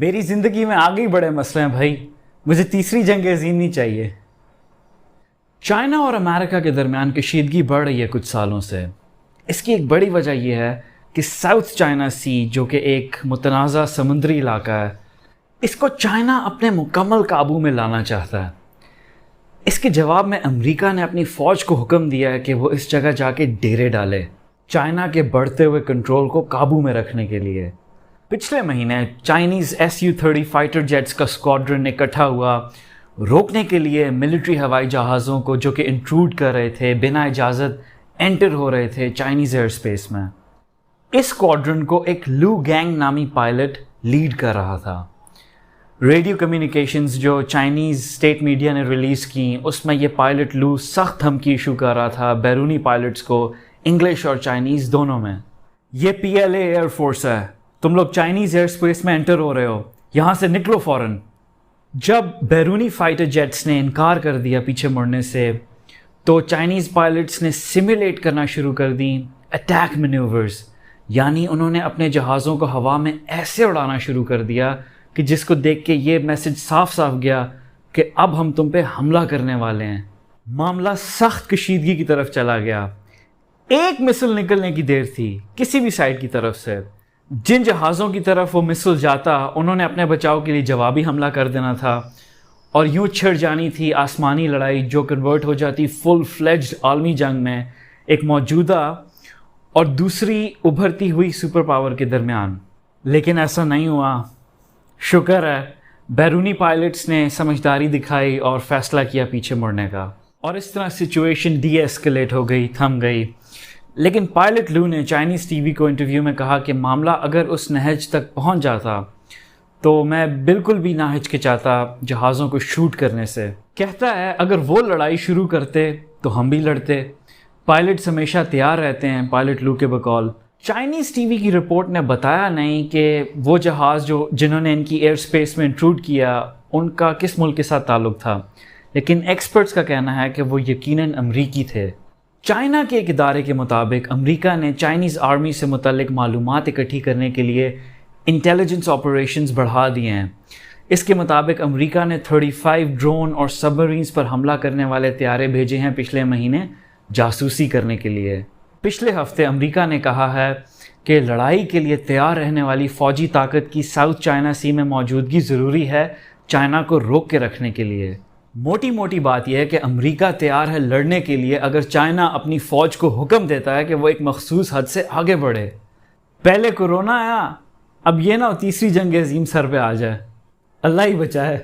میری زندگی میں آگے بڑے مسئلے ہیں بھائی، مجھے تیسری جنگ عظیم نہیں چاہیے۔ چائنا اور امریکہ کے درمیان کشیدگی بڑھ رہی ہے کچھ سالوں سے۔ اس کی ایک بڑی وجہ یہ ہے کہ ساؤتھ چائنا سی، جو کہ ایک متنازع سمندری علاقہ ہے، اس کو چائنا اپنے مکمل قابو میں لانا چاہتا ہے۔ اس کے جواب میں امریکہ نے اپنی فوج کو حکم دیا ہے کہ وہ اس جگہ جا کے ڈیرے ڈالے، چائنا کے بڑھتے ہوئے کنٹرول کو قابو میں رکھنے کے لیے۔ پچھلے مہینے چائنیز Su-30 فائٹر جیٹس کا اسکواڈرن اکٹھا ہوا روکنے کے لیے ملٹری ہوائی جہازوں کو جو کہ انٹروڈ کر رہے تھے، بنا اجازت انٹر ہو رہے تھے چائنیز ایئر اسپیس میں۔ اس اسکواڈرن کو ایک لو گینگ نامی پائلٹ لیڈ کر رہا تھا۔ ریڈیو کمیونیکیشنز جو چائنیز اسٹیٹ میڈیا نے ریلیز کی، اس میں یہ پائلٹ لو سخت دھمکی ایشو کر رہا تھا بیرونی پائلٹس کو، انگلش اور چائنیز دونوں میں۔ یہ PLA ایئر فورس ہے، تم لوگ چائنیز ایئر اسپیس میں انٹر ہو رہے ہو، یہاں سے نکلو فوراً۔ جب بیرونی فائٹر جیٹس نے انکار کر دیا پیچھے مڑنے سے، تو چائنیز پائلٹس نے سیمولیٹ کرنا شروع کر دیں اٹیک مینیورز، یعنی انہوں نے اپنے جہازوں کو ہوا میں ایسے اڑانا شروع کر دیا کہ جس کو دیکھ کے یہ میسج صاف صاف گیا کہ اب ہم تم پہ حملہ کرنے والے ہیں۔ معاملہ سخت کشیدگی کی طرف چلا گیا۔ ایک مسل نکلنے کی دیر تھی کسی بھی سائڈ کی طرف سے۔ جن جہازوں کی طرف وہ مسل جاتا، انہوں نے اپنے بچاؤ کے لیے جوابی حملہ کر دینا تھا، اور یوں چھڑ جانی تھی آسمانی لڑائی جو کنورٹ ہو جاتی فل فلیجڈ عالمی جنگ میں، ایک موجودہ اور دوسری ابھرتی ہوئی سپر پاور کے درمیان۔ لیکن ایسا نہیں ہوا۔ شکر ہے بیرونی پائلٹس نے سمجھداری دکھائی اور فیصلہ کیا پیچھے مڑنے کا، اور اس طرح سچویشن ڈی ایسکلیٹ ہو گئی، تھم گئی۔ لیکن پائلٹ لو نے چائنیز ٹی وی کو انٹرویو میں کہا کہ معاملہ اگر اس نہج تک پہنچ جاتا تو میں بالکل بھی نہ ہچکچاتا جہازوں کو شوٹ کرنے سے۔ کہتا ہے اگر وہ لڑائی شروع کرتے تو ہم بھی لڑتے، پائلٹس ہمیشہ تیار رہتے ہیں، پائلٹ لو کے بقول۔ چائنیز ٹی وی کی رپورٹ نے بتایا نہیں کہ وہ جہاز جنہوں نے ان کی ایئر اسپیس میں انٹروڈ کیا ان کا کس ملک کے ساتھ تعلق تھا، لیکن ایکسپرٹس کا کہنا ہے کہ وہ یقیناً امریکی تھے۔ چائنا کے ایک ادارے کے مطابق امریکہ نے چائنیز آرمی سے متعلق معلومات اکٹھی کرنے کے لیے انٹیلیجنس آپریشنز بڑھا دیے ہیں۔ اس کے مطابق امریکہ نے 35 ڈرون اور سبمرینز پر حملہ کرنے والے طیارے بھیجے ہیں پچھلے مہینے جاسوسی کرنے کے لیے۔ پچھلے ہفتے امریکہ نے کہا ہے کہ لڑائی کے لیے تیار رہنے والی فوجی طاقت کی ساؤتھ چائنا سی میں موجودگی ضروری ہے چائنا کو روک کے رکھنے کے لیے۔ موٹی بات یہ ہے کہ امریکہ تیار ہے لڑنے کے لیے اگر چائنا اپنی فوج کو حکم دیتا ہے کہ وہ ایک مخصوص حد سے آگے بڑھے۔ پہلے کورونا آیا، اب یہ نہ تیسری جنگ عظیم سر پہ آ جائے، اللہ ہی بچائے۔